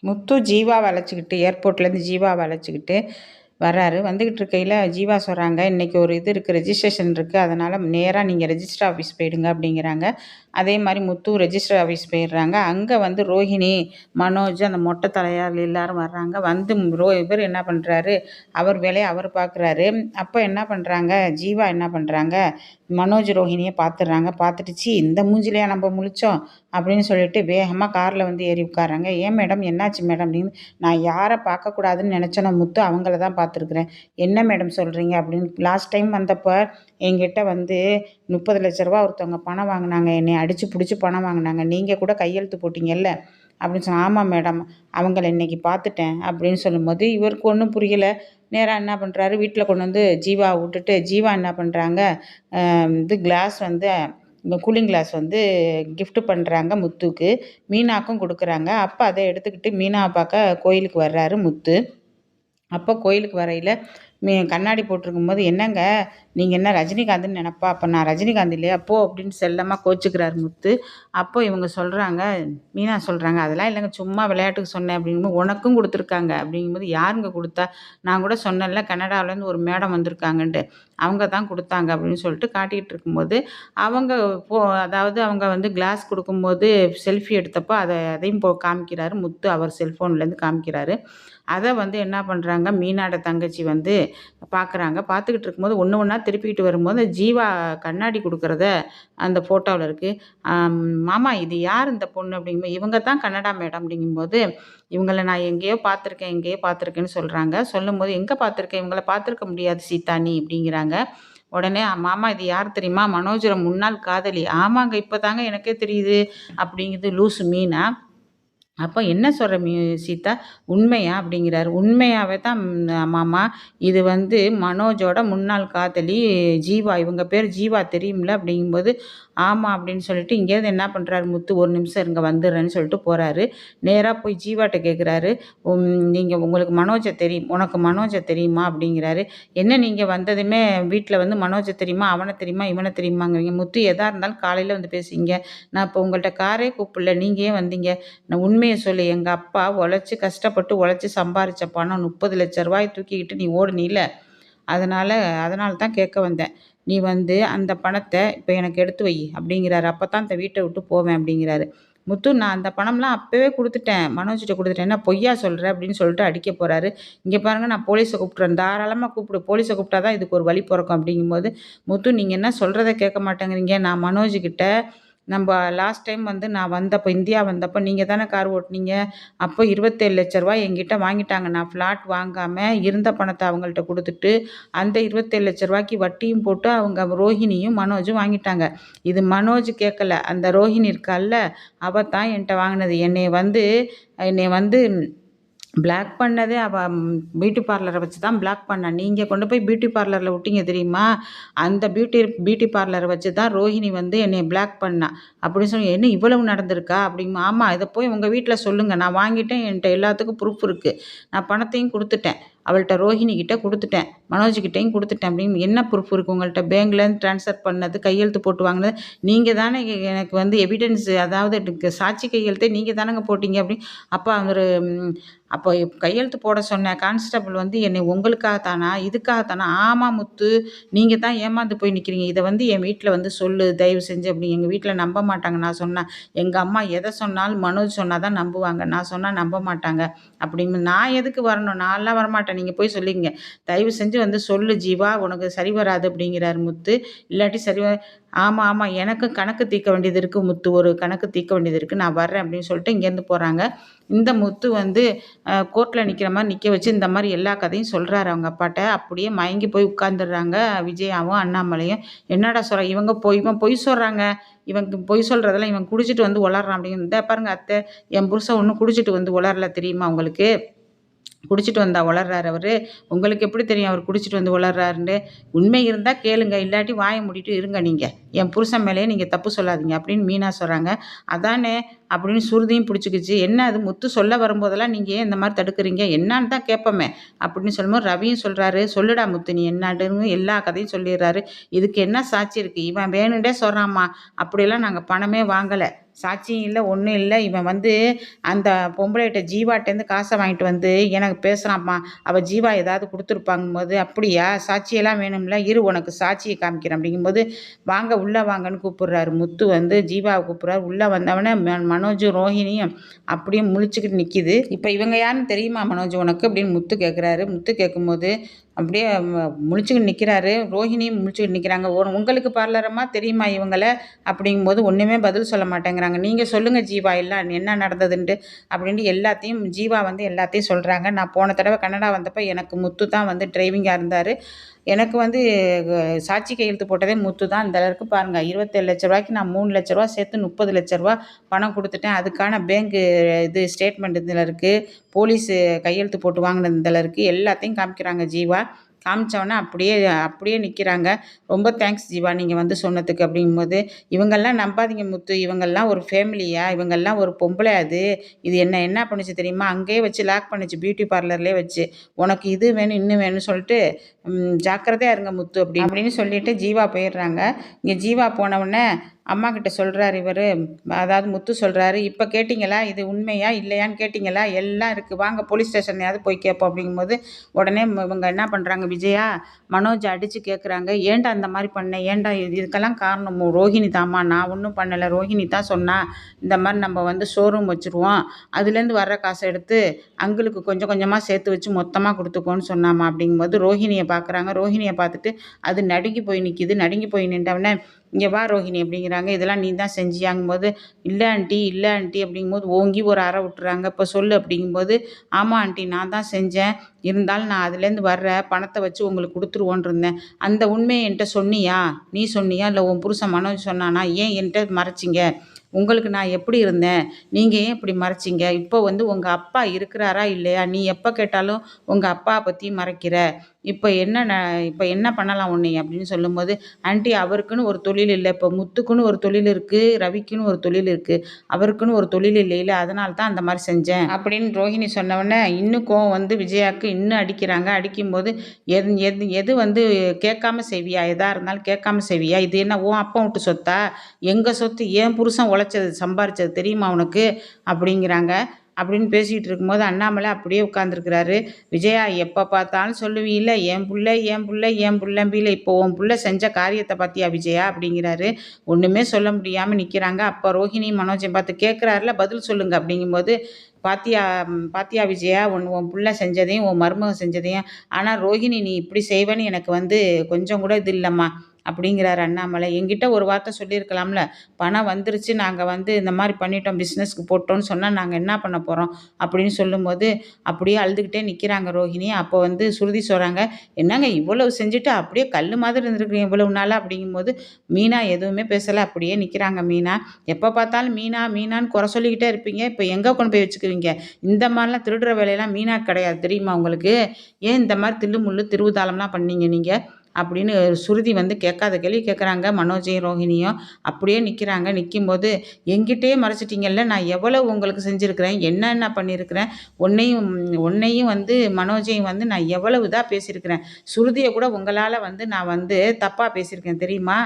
முத்து ஜீவாவை அழைச்சிக்கிட்டு ஏர்போர்ட்லேருந்து ஜீவாவை அழைச்சிக்கிட்டு வர்றாரு. வந்துக்கிட்டு இருக்கையில் ஜீவா சொல்கிறாங்க, இன்றைக்கி ஒரு இது இருக்குது, ரெஜிஸ்ட்ரேஷன் இருக்குது, அதனால் நேராக நீங்கள் ரெஜிஸ்டர் ஆஃபீஸ் போயிடுங்க அப்படிங்கிறாங்க. அதே மாதிரி முத்து ரெஜிஸ்டர் ஆஃபீஸ் போயிடுறாங்க. அங்கே வந்து ரோஹிணி, மனோஜ், அந்த மொட்டை தலையார் எல்லாரும் வர்றாங்க. வந்து இவர் என்ன பண்ணுறாரு, அவர் வேலையை அவர் பார்க்குறாரு. அப்போ என்ன பண்ணுறாங்க, ஜீவா என்ன பண்ணுறாங்க, மனோஜ் ரோஹிணியை பார்த்துடுறாங்க. பார்த்துட்டு சி இந்த மூஞ்சிலையா நம்ம முழிச்சோம் அப்படின்னு சொல்லிட்டு வேகமாக காரில் வந்து ஏறி உட்காராங்க. ஏன் மேடம் என்னாச்சு மேடம் அப்படின்னு. நான் யாரை பார்க்கக்கூடாதுன்னு நினச்சேனோ முத்து அவங்கள தான் பார்த்துருக்குறேன். என்ன மேடம் சொல்கிறீங்க அப்படின்னு. லாஸ்ட் டைம் வந்தப்போ என்கிட்ட வந்து 30 லட்ச ரூபா ஒருத்தவங்க பணம் வாங்கினாங்க, என்னை அடித்து பிடிச்சி பணம் வாங்கினாங்க, நீங்கள் கூட கையெழுத்து போட்டிங்கல்ல அப்படின்னு சொன்னால், ஆமாம் மேடம் அவங்கள இன்னைக்கு பார்த்துட்டேன் அப்படின்னு சொல்லும்போது இவருக்கு ஒன்றும் புரியலை. நேராக என்ன பண்ணுறாரு, வீட்டில் கொண்டு வந்து ஜீவாவை விட்டுட்டு ஜீவா என்ன பண்ணுறாங்க, இது கிளாஸ் வந்து இந்த கூலிங் கிளாஸ் வந்து gift பண்ணுறாங்க முத்துக்கு. மீனாக்கும் கொடுக்குறாங்க. அப்போ அதை எடுத்துக்கிட்டு மீனாவை பார்க்க கோயிலுக்கு வர்றாரு முத்து. அப்போ கோயிலுக்கு வரையில் கண்ணாடி போட்டிருக்கும்போது, என்னங்க நீங்கள் என்ன ரஜினிகாந்த்னு நினப்பா, அப்போ நான் ரஜினிகாந்த் இல்லையா போ அப்படின்னு செல்லமாக கோச்சிக்கிறார் முத்து. அப்போ இவங்க சொல்கிறாங்க, மீனா சொல்கிறாங்க, அதெல்லாம் இல்லைங்க சும்மா விளையாட்டுக்கு சொன்னேன் அப்படிங்கும்போது, உனக்கும் கொடுத்துருக்காங்க அப்படிங்கும்போது, யாருங்க கொடுத்தா, நான் கூட சொன்னேன்ல கனடாவிலேருந்து ஒரு மேடம் வந்திருக்காங்கன்ட்டு, அவங்க தான் கொடுத்தாங்க அப்படின்னு சொல்லிட்டு காட்டிகிட்டு இருக்கும்போது, அவங்க அதாவது அவங்க வந்து கிளாஸ் கொடுக்கும்போது செல்ஃபி எடுத்தப்போ அதையும் காமிக்கிறாரு முத்து, அவர் செல்ஃபோன்லேருந்து காமிக்கிறாரு. அதை வந்து என்ன பண்ணுறாங்க, மீனாட தங்கச்சி வந்து பார்க்குறாங்க. பார்த்துக்கிட்டு இருக்கும்போது ஒன்று ஒன்றா திருப்பிக்கிட்டு வரும்போது ஜீவா கண்ணாடி கொடுக்குறத அந்த ஃபோட்டோவில் இருக்குது. மாமா இது யார் இந்த பொண்ணு அப்படிங்கும்போது, இவங்க தான் கன்னடா மேடம் அப்படிங்கும்போது, இவங்கள நான் எங்கேயோ பார்த்துருக்கேன்னு சொல்கிறாங்க. சொல்லும்போது, எங்கே பார்த்துருக்கேன், இவங்கள பார்த்துருக்க முடியாது சீதா நீ அப்படிங்கிறாங்க. உடனே மாமா இது யார் தெரியுமா, மனோஜோட முன்னாள் காதலி. ஆமாங்க இப்போ தாங்க எனக்கே தெரியுது அப்படிங்குது லூசு மீனா. அப்போ என்ன சொல்கிற சீதா, உண்மையா அப்படிங்கிறாரு. உண்மையாகவே தான் மாமா, இது வந்து மனோஜோட முன்னாள் காதலி ஜீவா, இவங்க பேர் ஜீவா தெரியும்ல அப்படிங்கும்போது, ஆமாம் அப்படின்னு சொல்லிட்டு இங்கேருந்து என்ன பண்ணுறாரு முத்து, ஒரு நிமிஷம் இருங்க வந்துடுறேன்னு சொல்லிட்டு போகிறாரு. நேராக போய் ஜீவாட்ட கேட்குறாரு, உங்களுக்கு மனோஜை தெரியும், உனக்கு மனோஜை தெரியுமா அப்படிங்கிறாரு. என்ன நீங்கள் வந்ததுமே வீட்டில் வந்து மனோஜை தெரியுமா, அவனை தெரியுமா, இவனை தெரியுமாங்கிறீங்க. முத்து எதாக இருந்தாலும் காலையில் வந்து பேசிங்க, நான் இப்போ உங்கள்கிட்ட காரே கூப்பிடல, நீங்கள் ஏன் வந்தீங்க, நான் உண்மையை சொல்லு, எங்கள் அப்பா கஷ்டப்பட்டு உழைச்சி சம்பாரித்த பணம் 30 லட்ச ரூபாய் தூக்கிக்கிட்டு நீ ஓடுனீல, அதனால தான் கேட்க வந்தேன். நீ வந்து அந்த பணத்தை இப்போ எனக்கு எடுத்து வை அப்படிங்கிறாரு. அப்போ தான் இந்த வீட்டை விட்டு போவேன் அப்படிங்கிறாரு. முத்து, நான் அந்த பணம்லாம் அப்போவே கொடுத்துட்டேன், மனோஜ்கிட்ட கொடுத்துட்டேன், என்ன பொய்யா சொல்கிற அப்படின்னு சொல்லிட்டு அடிக்க போகிறாரு. இங்கே பாருங்கள் நான் போலீஸை கூப்பிட்றேன், தாராளமாக கூப்பிடு, போலீஸை கூப்பிட்டா தான் இதுக்கு ஒரு வழி பிறக்கும் அப்படிங்கும்போது, முத்து நீங்கள் என்ன சொல்கிறத கேட்க மாட்டேங்கிறீங்க, நான் மனோஜ்கிட்ட நம்ம லாஸ்ட் டைம் வந்து நான் வந்தப்போ இந்தியா வந்தப்போ நீங்கள் தானே கார் ஓட்டுனீங்க, அப்போ 27 லட்ச ரூபாய் என்கிட்ட வாங்கிட்டாங்க. நான் ஃப்ளாட் வாங்காமல் இருந்த பணத்தை அவங்கள்ட்ட கொடுத்துட்டு அந்த 27 லட்ச ரூபாய்க்கு வட்டியும் போட்டு அவங்க ரோஹிணியும் மனோஜும் வாங்கிட்டாங்க. இது மனோஜ் கேட்கல, அந்த ரோஹிணி இருக்கால்ல அவள் தான் என்கிட்ட வாங்கினது. என்னை வந்து பிளாக் பண்ணதே அவள் பியூட்டி பார்லரை வச்சு தான் பிளாக் பண்ணா. நீங்கள் கொண்டு போய் பியூட்டி பார்லரில் விட்டீங்க தெரியுமா, அந்த பியூட்டி பார்லரை வச்சு தான் ரோஹிணி வந்து என்னை பிளாக் பண்ணா அப்படின்னு சொல்லி, என்ன இவ்வளவு நடந்திருக்கா அப்படிங்க. ஆமாம் இதை போய் உங்கள் வீட்டில் சொல்லுங்கள், நான் வாங்கிட்டேன், என்கிட்ட எல்லாத்துக்கும் ப்ரூஃப் இருக்குது, நான் பணத்தையும் கொடுத்துட்டேன், அவள்கிட்ட ரோஹிணிக்கிட்ட கொடுத்துட்டேன், மனோஜ்கிட்டையும் கொடுத்துட்டேன் அப்படின்னு. என்ன ப்ரூஃப் இருக்குது உங்கள்கிட்ட, பேங்க்லேருந்து ட்ரான்ஸ்ஃபர் பண்ணது, கையெழுத்து போட்டு வாங்கினது நீங்கள் தானே, எனக்கு வந்து எவிடன்ஸ், அதாவது சாட்சி கையெழுத்தே நீங்கள் தானேங்க போட்டீங்க அப்படின்னு. அப்போ அவர் அப்போ கையெழுத்து போட சொன்ன கான்ஸ்டபிள் வந்து என்னை உங்களுக்காகத்தானா, இதுக்காகத்தானா. ஆமாம் முத்து, நீங்கள் தான் ஏமாந்து போய் நிற்கிறீங்க, இதை வந்து என் வீட்டில் வந்து சொல்லு தயவு செஞ்சு அப்படி. எங்கள் வீட்டில் நம்ப மாட்டாங்க, நான் சொன்னேன், எங்கள் அம்மா எதை சொன்னாலும் மனோஜ் சொன்னால் தான் நம்புவாங்க, நான் சொன்னால் நம்ப மாட்டாங்க அப்படிங்க. நான் எதுக்கு வரணும், நான்லாம் வரமாட்டேன், நீங்கள் போய் சொல்லிங்க, தயவு செஞ்சு வந்து சொல்லு ஜீவா, உனக்கு சரி வராது அப்படிங்கிறார் முத்து. இல்லாட்டி சரி ஆமாம் எனக்கும் கணக்கு தீர்க்க வேண்டியது இருக்குது முத்து, ஒரு கணக்கு தீர்க்க வேண்டியது இருக்குது, நான் வர்றேன் அப்படின்னு சொல்லிட்டு இங்கேருந்து போகிறாங்க. இந்த முத்து வந்து கோர்ட்டில் நிற்கிற மாதிரி நிற்க வச்சு இந்த மாதிரி எல்லா கதையும் சொல்கிறாரு அவங்க அப்பாட்ட. அப்படியே மயங்கி போய் உட்காந்துடுறாங்க விஜயாவும் அண்ணாமலையும். என்னடா சொல்கிற, இவன் பொய் சொல்கிறாங்க, இவங்க பொய் சொல்கிறதெல்லாம் இவன் குடிச்சிட்டு வந்து உளறான் அப்படிங்கிற. இந்த பாருங்க அத்தை, என் புருஷன் ஒன்றும் குடிச்சிட்டு வந்து உளரல தெரியுமா உங்களுக்கு, குடிச்சிட்டு வந்தா உளர்றாரு அவர், உங்களுக்கு எப்படி தெரியும் அவர் குடிச்சிட்டு வந்து உளர்றாருன்னு. உண்மை இருந்தால் கேளுங்க, இல்லாட்டி வாயை மூடிட்டு இருங்க, நீங்கள் என் புருஷன் மேலேயே நீங்கள் தப்பு சொல்லாதீங்க அப்படின்னு மீனா சொல்கிறாங்க. அதானே அப்படின்னு சுருதியும் பிடிச்சிக்கிச்சு. என்ன அது முத்து சொல்ல வரும்போதெல்லாம் நீங்கள் ஏன் இந்த மாதிரி தடுக்கிறீங்க, என்னான்னு தான் கேட்போமே அப்படின்னு சொல்லும்போது ரவியும் சொல்கிறாரு, சொல்லுடா முத்து நீ என்னான்னு எல்லா கதையும் சொல்லிடுறாரு. இதுக்கு என்ன சாட்சி இருக்குது, இவன் வேணுண்டே சொல்கிறாம்மா, அப்படியெல்லாம் நாங்கள் பணமே வாங்கலை சாட்சியும் இல்லை, ஒன்றும் இல்லை. இவன் வந்து அந்த பொம்பளைகிட்ட ஜீவாட்டேருந்து காசை வாங்கிட்டு வந்து எனக்கு பேசுகிறான்ப்பா. அவள் ஜீவா ஏதாவது கொடுத்துருப்பாங்கும்போது, அப்படியா சாட்சியெல்லாம் வேணும்ல, இரு உனக்கு சாட்சியை காமிக்கிறேன் அப்படிங்கும்போது, வாங்க உள்ளே வாங்கன்னு கூப்பிடுறாரு. முத்து வந்து ஜீவாவை கூப்பிட்றாரு. உள்ளே வந்தவொடனே மனோஜும் ரோஹிணியும் அப்படியே முழிச்சுக்கிட்டு நிற்கிது. இப்போ இவங்க யாருன்னு தெரியுமா மனோஜ் உனக்கு அப்படின்னு முத்து கேட்குறாரு. முத்து கேட்கும்போது அப்படியே முழிச்சுக்கிட்டு நிற்கிறாரு. ரோஹிணியும் முழிச்சுக்கிட்டு நிற்கிறாங்க. உங்களுக்கு பார்லரமா தெரியுமா இவங்கள அப்படிங்கும்போது ஒன்றுமே பதில் சொல்ல மாட்டேங்கிறாங்க. நீங்கள் சொல்லுங்கள் ஜீவா எல்லாம் என்ன நடந்ததுன்ட்டு அப்படின்ட்டு எல்லாத்தையும் ஜீவா வந்து எல்லாத்தையும் சொல்கிறாங்க. நான் போன தடவை கனடா வந்தப்போ எனக்கு முத்து தான் வந்து டிரைவிங்காக இருந்தார். எனக்கு வந்து சாட்சி கையெழுத்து போட்டதே முத்து தான். இந்த அளவுக்கு பாருங்கள், 27 லட்ச ரூபாய்க்கு நான் 3 லட்ச ரூபா சேர்த்து 30 லட்ச ரூபா பணம் கொடுத்துட்டேன். அதுக்கான பேங்க்கு இது ஸ்டேட்மெண்ட் இதில் இருக்குது. போலீஸு கையெழுத்து போட்டு வாங்கினது இதில் இருக்குது. எல்லாத்தையும் காமிக்கிறாங்க ஜீவா. காமிச்சோன்னே அப்படியே அப்படியே நிற்கிறாங்க. ரொம்ப தேங்க்ஸ் ஜீவா நீங்கள் வந்து சொன்னதுக்கு அப்படிங்கும்போது, இவங்கெல்லாம் நம்பாதீங்க முத்து, இவங்கெல்லாம் ஒரு ஃபேமிலியா, இவங்கெல்லாம் ஒரு பொம்பளை அது. இது என்ன பண்ணுச்சு தெரியுமா, அங்கேயே வச்சு லாக் பண்ணுச்சு, பியூட்டி பார்லர்லேயே வச்சு. உனக்கு இது வேணும் இன்னும் வேணும்னு சொல்லிட்டு ஜாக்கிரதையாக இருங்க முத்து அப்படின்னு சொல்லிட்டு ஜீவா போயிடுறாங்க. இங்கே ஜீவா போனவுடனே அம்மா கிட்ட சொல்கிறாரு இவர், அதாவது முத்து சொல்கிறாரு, இப்போ கேட்டிங்களா இது உண்மையா இல்லையான்னு கேட்டிங்களா, எல்லாம் இருக்குது, வாங்க போலீஸ் ஸ்டேஷன்லையாவது போய் கேட்போம் அப்படிங்கும்போது, உடனே இவங்க என்ன பண்ணுறாங்க, விஜயா மனோஜை அடித்து கேட்குறாங்க, ஏன்டா அந்த மாதிரி பண்ணேன், ஏன்டா இதுக்கெல்லாம் காரணம் ரோஹிணி தாம்மா, நான் ஒன்றும் பண்ணலை, ரோஹிணி தான் சொன்னா இந்த மாதிரி நம்ம வந்து ஷோரூம் வச்சுருவோம், அதுலேருந்து வர்ற காசை எடுத்து அங்கிளுக்கு கொஞ்சம் கொஞ்சமாக சேர்த்து வச்சு மொத்தமாக கொடுத்துக்கோன்னு சொன்னாமா அப்படிங்கும்போது ரோஹிணியை பார்க்குறாங்க. ரோஹிணியை பார்த்துட்டு அது நடுங்கி போய் நிற்கிது. நடுங்கி போய் நின்றவொடனே, இங்கே வா ரோஹிணி அப்படிங்கிறாங்க. இதெல்லாம் நீ தான் செஞ்சியாங்கும்போது, இல்லை ஆண்டி அப்படிங்கும்போது ஓங்கி ஒரு அறை விட்டுறாங்க. இப்போ சொல்லு அப்படிங்கும்போது, ஆமாம் ஆண்டி நான் தான் செஞ்சேன், இருந்தாலும் நான் அதுலேருந்து வர்ற பணத்தை வச்சு உங்களுக்கு கொடுத்துருவோன்னு இருந்தேன். அந்த உண்மையை என்கிட்ட சொன்னியா, நீ சொன்னியா இல்லை உன் புருஷன் மனோஜ் சொன்னானா, ஏன் என்கிட்ட மறைச்சிங்க, உங்களுக்கு நான் எப்படி இருந்தேன், நீங்கள் ஏன் இப்படி மறைச்சிங்க, இப்போ வந்து உங்கள் அப்பா இருக்கிறாரா இல்லையா, நீ எப்போ கேட்டாலும் உங்கள் அப்பா பற்றி மறைக்கிற, இப்போ என்ன பண்ணலாம் உன்னை அப்படின்னு சொல்லும்போது, ஆண்டி அவருக்குன்னு ஒரு தொழில் இல்லை, இப்போ முத்துக்குன்னு ஒரு தொழில் இருக்குது, ரவிக்குன்னு ஒரு தொழில் இருக்குது, அவருக்குன்னு ஒரு தொழில் இல்லையில, அதனால தான் அந்த மாதிரி செஞ்சேன் அப்படின்னு ரோஹிணி சொன்னவொடனே இன்னும் கோவம் வந்து விஜயாவுக்கு இன்னும் அடிக்கிறாங்க. அடிக்கும்போது எது எது எது வந்து கேட்காம செய்வியா, எதாக இருந்தாலும் கேட்காம செய்வியா, இது என்ன உன் அப்பா விட்டு சொத்தா, எங்கள் சொத்து, ஏன் புருஷன் உழைச்சது சம்பாரிச்சது தெரியுமா உனக்கு அப்படிங்கிறாங்க. அப்படின்னு பேசிகிட்டு இருக்கும்போது அண்ணாமலை அப்படியே உட்காந்துருக்கிறாரு. விஜயா எப்போ பார்த்தாலும் சொல்லுவீல்ல என் புள்ள என் புள்ள என் புள்ளம்பியில், இப்போ உன் புள்ள செஞ்ச காரியத்தை பார்த்தியா விஜயா அப்படிங்கிறாரு. ஒன்றுமே சொல்ல முடியாமல் நிற்கிறாங்க. அப்போ ரோஹிணி மனோஜை பார்த்து கேட்குறாருல, பதில் சொல்லுங்க அப்படிங்கும்போது, பாத்தியா பாத்தியா விஜயா, உன் புள்ள செஞ்சதையும் உன் மருமக செஞ்சதையும், ஆனால் ரோஹிணி நீ இப்படி செய்வேன்னு எனக்கு வந்து கொஞ்சம் கூட இது இல்லைம்மா அப்படிங்கிறாரு அண்ணாமலை. என்கிட்ட ஒரு வார்த்தை சொல்லியிருக்கலாம்ல, பணம் வந்துருச்சு, நாங்கள் வந்து இந்த மாதிரி பண்ணிட்டோம், பிஸ்னஸ்க்கு போட்டோம்னு சொன்னால் நாங்கள் என்ன பண்ண போகிறோம் அப்படின்னு சொல்லும்போது அப்படியே அழுதுகிட்டே நிற்கிறாங்க ரோஹிணி. அப்போ வந்து சுருதி சொல்கிறாங்க, என்னங்க இவ்வளவு செஞ்சுட்டு அப்படியே கல் மாதிரி இருந்திருக்கிறீங்க இவ்வளவு நாளாக அப்படிங்கும்போது, மீனா எதுவுமே பேசலை, அப்படியே நிற்கிறாங்க மீனா. எப்போ பார்த்தாலும் மீனா மீனான்னு குறை சொல்லிக்கிட்டே இருப்பீங்க, இப்போ எங்கே கொண்டு போய் வச்சுக்குவீங்க, இந்த மாதிரிலாம் திருடுற வேலையெல்லாம் மீனா கிடையாது தெரியுமா உங்களுக்கு, ஏன் இந்த மாதிரி தில்லு முள்ளு திருவுதாளம்லாம் பண்ணீங்க நீங்கள் அப்படின்னு சுருதி வந்து கேட்காத கேள்வி கேட்குறாங்க. மனோஜையும் ரோஹிணியும் அப்படியே நிற்கிறாங்க. நிற்கும்போது, என்கிட்டயே மறைச்சிட்டிங்கல்ல, நான் எவ்வளோ உங்களுக்கு செஞ்சுருக்கிறேன், என்னென்ன பண்ணியிருக்கிறேன், உன்னையும் வந்து மனோஜையும் வந்து நான் எவ்வளவு இதாக பேசியிருக்கிறேன், சுருதியை கூட உங்களால் வந்து நான் வந்து தப்பாக பேசியிருக்கேன் தெரியுமா